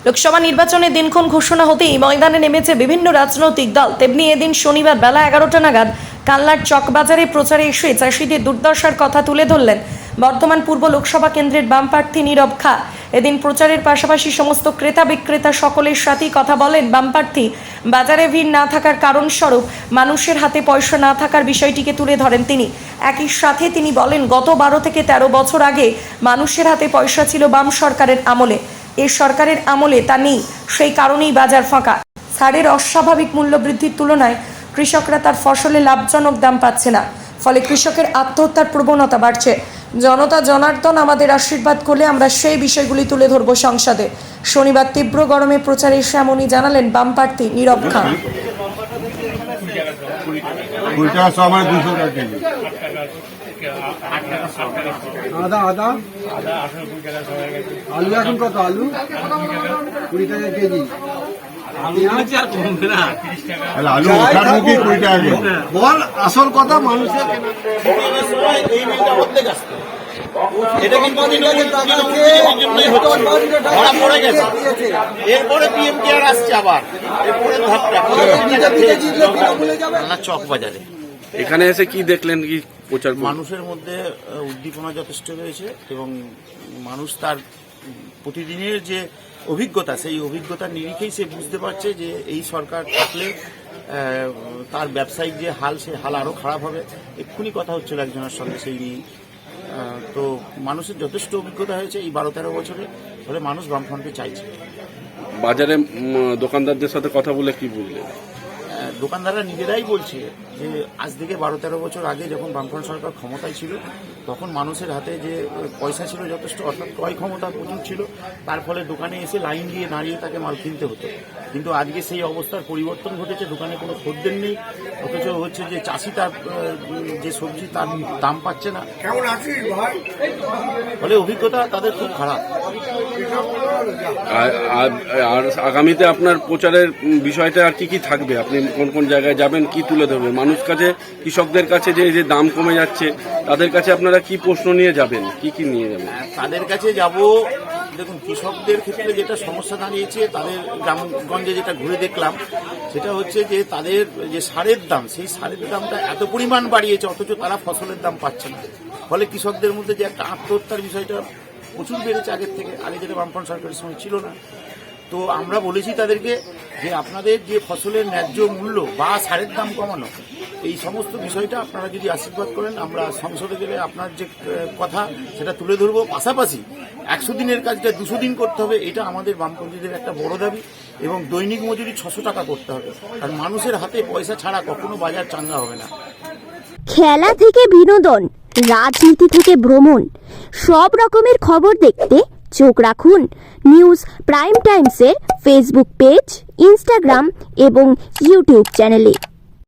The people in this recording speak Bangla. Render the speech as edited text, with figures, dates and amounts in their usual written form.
লোকসভা নির্বাচনের দিনক্ষণ ঘোষণা হতেই ময়দানে নেমেছে বিভিন্ন রাজনৈতিক দল। তেমনি এদিন শনিবার বেলা 11টা নাগাদ কালনার চকবাজারে প্রচারে এসে চাষিদের দুর্দশার কথা তুলে ধরলেন বর্ধমান পূর্ব লোকসভা কেন্দ্রের বাম প্রার্থী নীরব খা। এদিন প্রচারের পাশাপাশি সমস্ত ক্রেতা বিক্রেতা সকলের সাথেই কথা বলেন বাম প্রার্থী। বাজারে ভিড় না থাকার কারণ স্বরূপ মানুষের হাতে পয়সা না থাকার বিষয়টিকে তুলে ধরেন তিনি। একই সাথে তিনি বলেন, গত 12 থেকে 13 বছর আগে মানুষের হাতে পয়সা ছিল বাম সরকারের আমলে। এই সরকারের আমলে তা নেই, সেই কারণেই বাজার ফাঁকা। সারের অস্বাভাবিক মূল্য বৃদ্ধির তুলনায় কৃষকরা তার ফসলে লাভজনক দাম পাচ্ছে না, ফলে কৃষকের আত্মহত্যার প্রবণতা বাড়ছে। জনতা জনার্দন আমাদের আশীর্বাদ করলে আমরা সেই বিষয়গুলি তুলে ধরব সংসদে। শনিবার তীব্র গরমে প্রচারে এসে এমনই জানালেন বাম প্রার্থী নীরব খা। আদা আলু এখন কত? আলু 20 টাকা কেজি। বল আসল কথা, মানুষের এরপরে পিএম কেয়ার আসছে, আবার চক বাজারে। এখানে এসে কি দেখলেন? কি প্রচার? মানুষের মধ্যে উদ্দীপনা যথেষ্ট রয়েছে এবং মানুষ তার প্রতিদিনের যে অভিজ্ঞতা, সেই অভিজ্ঞতার নিরিখেই সে বুঝতে পারছে যে এই সরকার থাকলে তার ব্যবসায়িক যে হাল, সে হাল আরও খারাপ হবে। এক্ষুনি কথা হচ্ছিল একজনের সঙ্গে সেই নিয়ে। তো মানুষের যথেষ্ট অভিজ্ঞতা হয়েছে এই 12-13 বছরে, ফলে মানুষ বামফ্রন্টকে চাইছে। বাজারে দোকানদারদের সাথে কথা বলে কি বুঝলেন? দোকানদাররা নিজেরাই বলছে যে আজ থেকে 12-13 বছর আগে যখন বামফ্রন্ট সরকার ক্ষমতায় ছিল, তখন মানুষের হাতে যে পয়সা ছিল যথেষ্ট, অর্থাৎ ক্রয় ক্ষমতা প্রচুর ছিল, তার ফলে দোকানে এসে লাইন দিয়ে দাঁড়িয়ে তাকে মাল কিনতে হতো। কিন্তু আজকে সেই অবস্থার পরিবর্তন ঘটেছে, দোকানে কোনো খদ্দের নেই, অথচ হচ্ছে যে চাষি তার যে সবজি তার দাম পাচ্ছে না। ফলে অভিজ্ঞতা তাদের খুব খারাপ। আর আগামীতে আপনার প্রচারের বিষয়টা আর কি কি থাকবে? আপনি কোন কোন জায়গায় যাবেন, কি তুলে ধরবেন মানুষ কাছে, কৃষকদের কাছে? যে দাম কমে যাচ্ছে, তাদের কাছে আপনারা কি প্রশ্ন নিয়ে যাবেন, কি কি নিয়ে যাবেন? তাদের কাছে যাব। দেখুন, কৃষকদের ক্ষেত্রে যেটা সমস্যা দাঁড়িয়েছে, তাদের গ্রামগঞ্জে যেটা ঘুরে দেখলাম, সেটা হচ্ছে যে তাদের যে সারের দাম, সেই সারের দামটা এত পরিমাণ বাড়িয়েছে, অথচ তারা ফসলের দাম পাচ্ছে না। ফলে কৃষকদের মধ্যে যে একটা আত্মহত্যার বিষয়টা প্রচুর বেড়েছে আগের থেকে, আগে যেটা বামফ্রন্ট সরকারের সময় ছিল না। তো আমরা বলেছি তাদেরকে যে আপনাদের যে ফসলের ন্যায্য মূল্য বা সারের দাম কমানো, এই সমস্ত বিষয়টা আপনারা যদি আশীর্বাদ করেন, আমরা সংসদে গেলে আপনার যে কথা সেটা তুলে ধরবো। পাশাপাশি 100 দিনের কাজটা 200 দিন করতে হবে, এটা আমাদের বামপন্থীদের একটা বড় দাবি। এবং দৈনিক মজুরি 600 টাকা করতে হবে, কারণ মানুষের হাতে পয়সা ছাড়া কখনো বাজার চাঙ্গা হবে না। খেলা থেকে বিনোদন, রাজনীতি থেকে ভ্রমণ, সব রকমের খবর দেখতে চোখ রাখুন নিউজ প্রাইম টাইমসের ফেসবুক পেজ, ইনস্টাগ্রাম এবং ইউটিউব চ্যানেলে।